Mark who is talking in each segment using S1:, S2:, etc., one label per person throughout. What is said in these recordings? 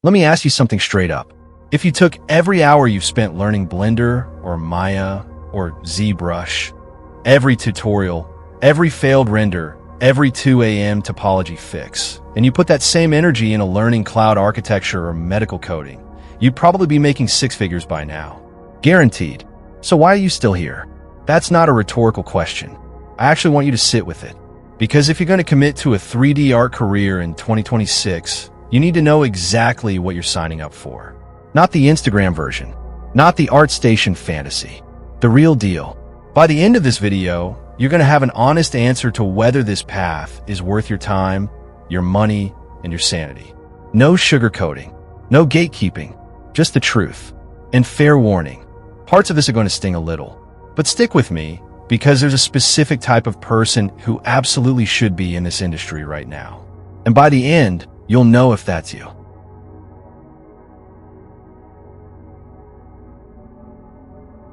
S1: Let me ask you something straight up. If you took every hour you've spent learning Blender or Maya or ZBrush, every tutorial, every failed render, every 2 a.m. topology fix, and you put that same energy into learning cloud architecture or medical coding, you'd probably be making six figures by now. Guaranteed. So why are you still here? That's not a rhetorical question. I actually want you to sit with it. Because if you're going to commit to a 3D art career in 2026, you need to know exactly what you're signing up for. Not the Instagram version. Not the ArtStation fantasy. The real deal. By the end of this video, you're going to have an honest answer to whether this path is worth your time, your money, and your sanity. No sugarcoating. No gatekeeping. Just the truth. And fair warning. Parts of this are going to sting a little. But stick with me, because there's a specific type of person who absolutely should be in this industry right now. And by the end, you'll know if that's you.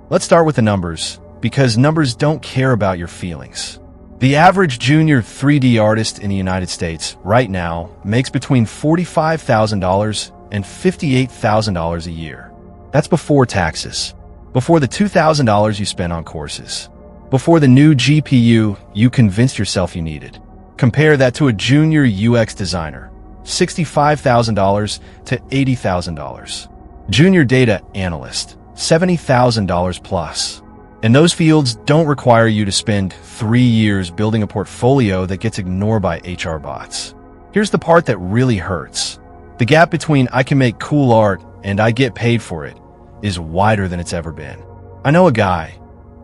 S1: Let's start with the numbers, because numbers don't care about your feelings. The average junior 3D artist in the United States right now makes between $45,000 and $58,000 a year. That's before taxes, before the $2,000 you spent on courses, before the new GPU you convinced yourself you needed. Compare that to a junior UX designer, $65,000 to $80,000. Junior data analyst, $70,000 plus. And those fields don't require you to spend 3 years building a portfolio that gets ignored by HR bots. Here's the part that really hurts. The gap between I can make cool art and I get paid for it is wider than it's ever been. I know a guy,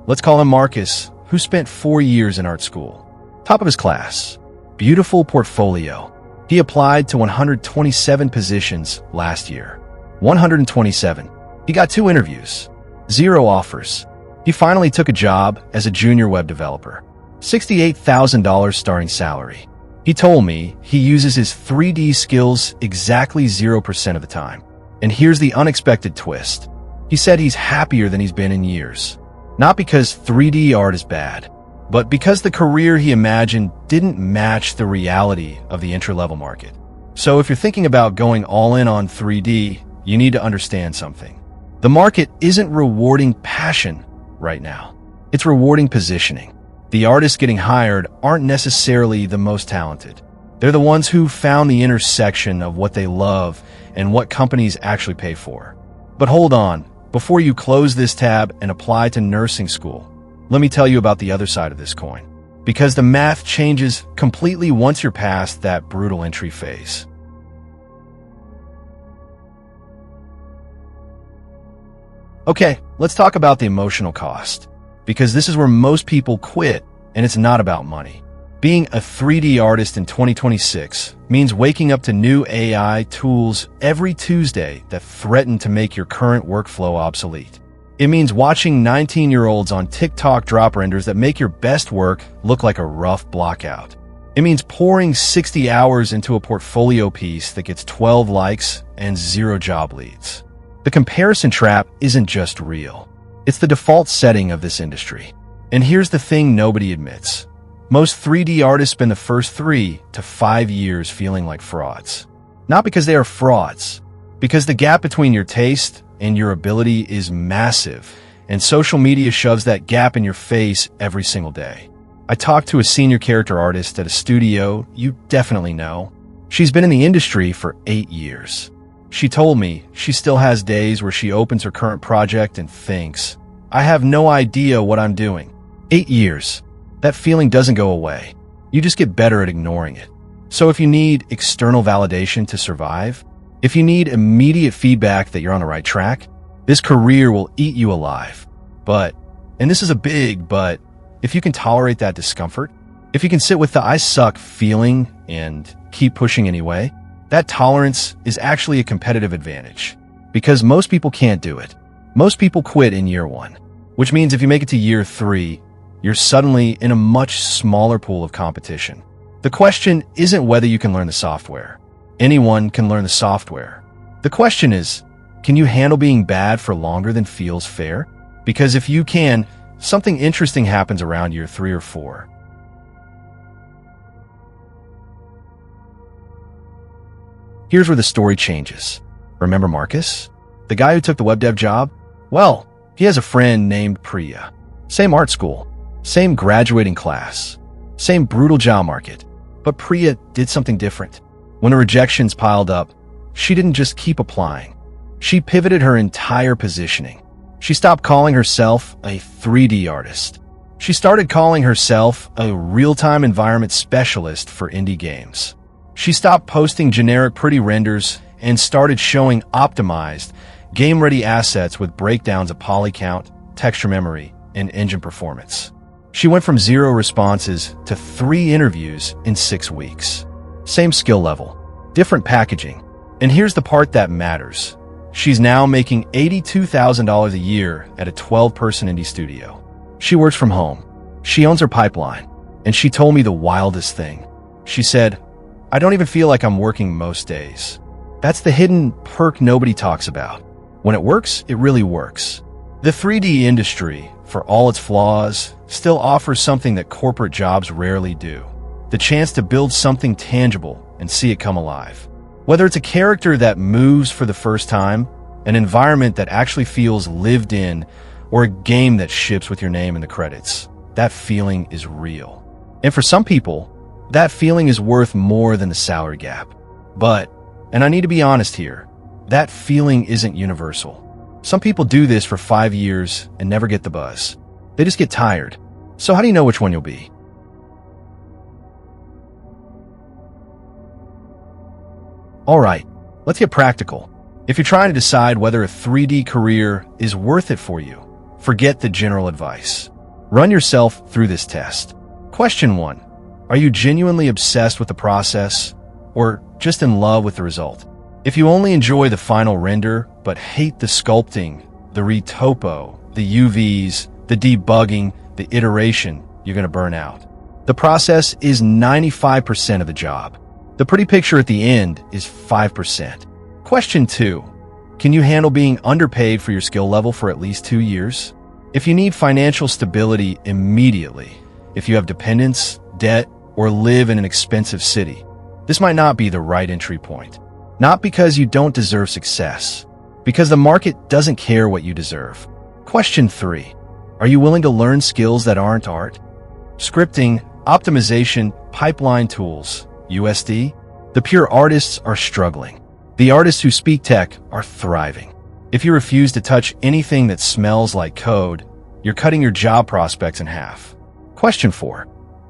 S1: let's call him Marcus, who spent 4 years in art school. Top of his class. Beautiful portfolio. He applied to 127 positions last year. 127. He got 2 interviews. 0 offers. He finally took a job as a junior web developer. $68,000 starting salary. He told me he uses his 3D skills exactly 0% of the time. And here's the unexpected twist. He said he's happier than he's been in years. Not because 3D art is bad, but because the career he imagined didn't match the reality of the entry-level market. So if you're thinking about going all in on 3D, you need to understand something. The market isn't rewarding passion right now. It's rewarding positioning. The artists getting hired aren't necessarily the most talented. They're the ones who found the intersection of what they love and what companies actually pay for. But hold on, before you close this tab and apply to nursing school, let me tell you about the other side of this coin. Because the math changes completely once you're past that brutal entry phase. Okay, let's talk about the emotional cost. Because this is where most people quit, and it's not about money. Being a 3D artist in 2026 means waking up to new AI tools every Tuesday that threaten to make your current workflow obsolete. It means watching 19-year-olds on TikTok drop renders that make your best work look like a rough blockout. It means pouring 60 hours into a portfolio piece that gets 12 likes and 0 job leads. The comparison trap isn't just real. It's the default setting of this industry. And here's the thing nobody admits. Most 3D artists spend the first 3 to 5 years feeling like frauds. Not because they are frauds, because the gap between your taste and your ability is massive, and social media shoves that gap in your face every single day. I talked to a senior character artist at a studio you definitely know. She's been in the industry for 8 years. She told me she still has days where she opens her current project and thinks, I have no idea what I'm doing. 8 years. That feeling doesn't go away. You just get better at ignoring it. So if you need external validation to survive, if you need immediate feedback that you're on the right track, this career will eat you alive. But, and this is a big but, if you can tolerate that discomfort, if you can sit with the I suck feeling and keep pushing anyway, that tolerance is actually a competitive advantage. Because most people can't do it. Most people quit in year 1. Which means if you make it to year 3, you're suddenly in a much smaller pool of competition. The question isn't whether you can learn the software. Anyone can learn the software. The question is, can you handle being bad for longer than feels fair? Because if you can, something interesting happens around year 3 or 4. Here's where the story changes. Remember Marcus? The guy who took the web dev job? Well, he has a friend named Priya. Same art school, same graduating class, same brutal job market. But Priya did something different. When the rejections piled up, she didn't just keep applying. She pivoted her entire positioning. She stopped calling herself a 3D artist. She started calling herself a real-time environment specialist for indie games. She stopped posting generic pretty renders and started showing optimized, game-ready assets with breakdowns of poly count, texture memory, and engine performance. She went from 0 responses to 3 interviews in 6 weeks. Same skill level, different packaging. And here's the part that matters. She's now making $82,000 a year at a 12-person indie studio. She works from home. She owns her pipeline. And she told me the wildest thing. She said, "I don't even feel like I'm working most days." That's the hidden perk nobody talks about. When it works, it really works. The 3D industry, for all its flaws, still offers something that corporate jobs rarely do. The chance to build something tangible and see it come alive. Whether it's a character that moves for the first time, an environment that actually feels lived in, or a game that ships with your name in the credits, that feeling is real. And for some people, that feeling is worth more than the salary gap. But, and I need to be honest here, that feeling isn't universal. Some people do this for 5 years and never get the buzz. They just get tired. So how do you know which one you'll be? Alright, let's get practical. If you're trying to decide whether a 3D career is worth it for you, forget the general advice. Run yourself through this test. Question 1. Are you genuinely obsessed with the process, or just in love with the result? If you only enjoy the final render, but hate the sculpting, the retopo, the UVs, the debugging, the iteration, you're going to burn out. The process is 95% of the job. The pretty picture at the end is 5%. Question 2. Can you handle being underpaid for your skill level for at least 2 years? If you need financial stability immediately, if you have dependents, debt, or live in an expensive city, this might not be the right entry point. Not because you don't deserve success, because the market doesn't care what you deserve. Question 3. Are you willing to learn skills that aren't art? Scripting, optimization, pipeline tools, USD? The pure artists are struggling. The artists who speak tech are thriving. If you refuse to touch anything that smells like code, you're cutting your job prospects in half. Question 4.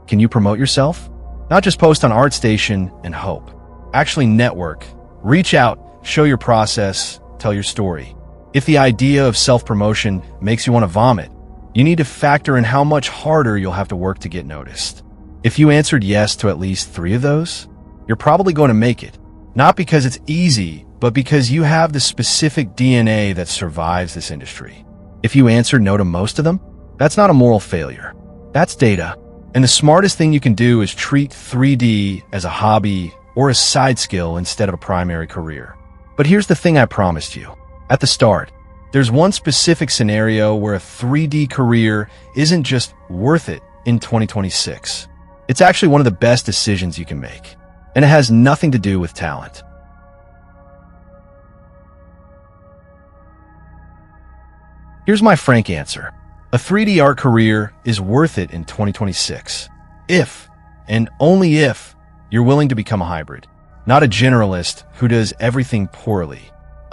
S1: Can you promote yourself? Not just post on ArtStation and hope. Actually network. Reach out, show your process, tell your story. If the idea of self-promotion makes you want to vomit, you need to factor in how much harder you'll have to work to get noticed. If you answered yes to at least 3 of those, you're probably going to make it. Not because it's easy, but because you have the specific DNA that survives this industry. If you answered no to most of them, that's not a moral failure. That's data. And the smartest thing you can do is treat 3D as a hobby or a side skill instead of a primary career. But here's the thing I promised you. At the start, there's one specific scenario where a 3D career isn't just worth it in 2026. It's actually one of the best decisions you can make. And it has nothing to do with talent. Here's my frank answer. A 3D art career is worth it in 2026. If, and only if, you're willing to become a hybrid. Not a generalist who does everything poorly.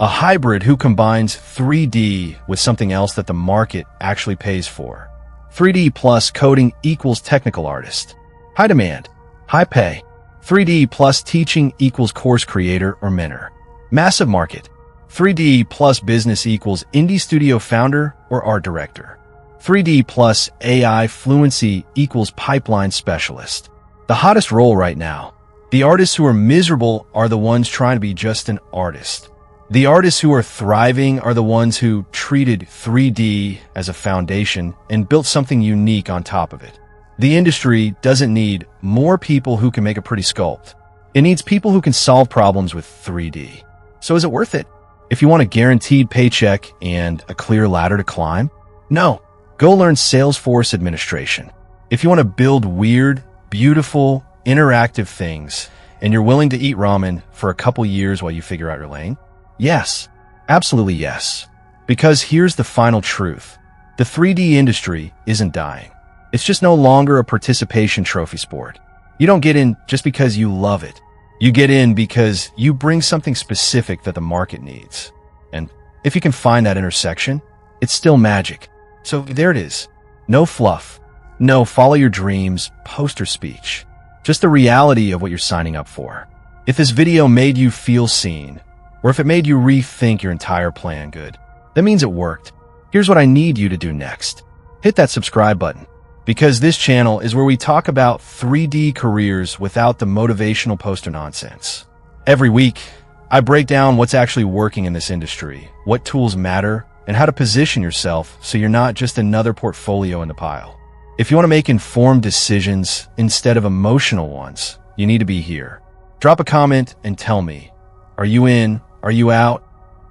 S1: A hybrid who combines 3D with something else that the market actually pays for. 3D plus coding equals technical artist. High demand, high pay. 3D plus teaching equals course creator or mentor. Massive market. 3D plus business equals indie studio founder or art director. 3D plus AI fluency equals pipeline specialist. The hottest role right now. The artists who are miserable are the ones trying to be just an artist. The artists who are thriving are the ones who treated 3D as a foundation and built something unique on top of it. The industry doesn't need more people who can make a pretty sculpt. It needs people who can solve problems with 3D. So is it worth it? If you want a guaranteed paycheck and a clear ladder to climb? No. Go learn Salesforce administration. If you want to build weird, beautiful, interactive things, and you're willing to eat ramen for a couple years while you figure out your lane, Yes, absolutely yes. Because here's the final truth. The 3D industry isn't dying. It's just no longer a participation trophy sport. You don't get in just because you love it. You get in because you bring something specific that the market needs. And if you can find that intersection, it's still magic. So there it is. No fluff. No follow your dreams, poster speech. Just the reality of what you're signing up for. If this video made you feel seen, or if it made you rethink your entire plan good, that means it worked. Here's what I need you to do next. Hit that subscribe button, because this channel is where we talk about 3D careers without the motivational poster nonsense. Every week, I break down what's actually working in this industry, what tools matter, and how to position yourself so you're not just another portfolio in the pile. If you want to make informed decisions instead of emotional ones, you need to be here. Drop a comment and tell me, are you in, are you out,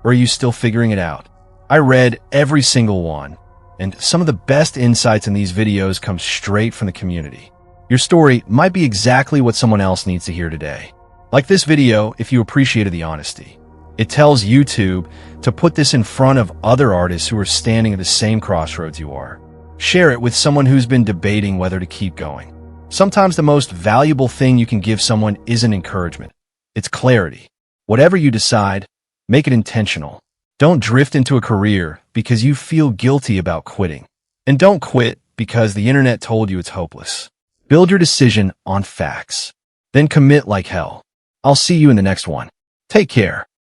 S1: or are you still figuring it out? I read every single one, and some of the best insights in these videos come straight from the community. Your story might be exactly what someone else needs to hear today. Like this video if you appreciated the honesty. It tells YouTube to put this in front of other artists who are standing at the same crossroads you are. Share it with someone who's been debating whether to keep going. Sometimes the most valuable thing you can give someone isn't encouragement. It's clarity. Whatever you decide, make it intentional. Don't drift into a career because you feel guilty about quitting. And don't quit because the internet told you it's hopeless. Build your decision on facts. Then commit like hell. I'll see you in the next one. Take care.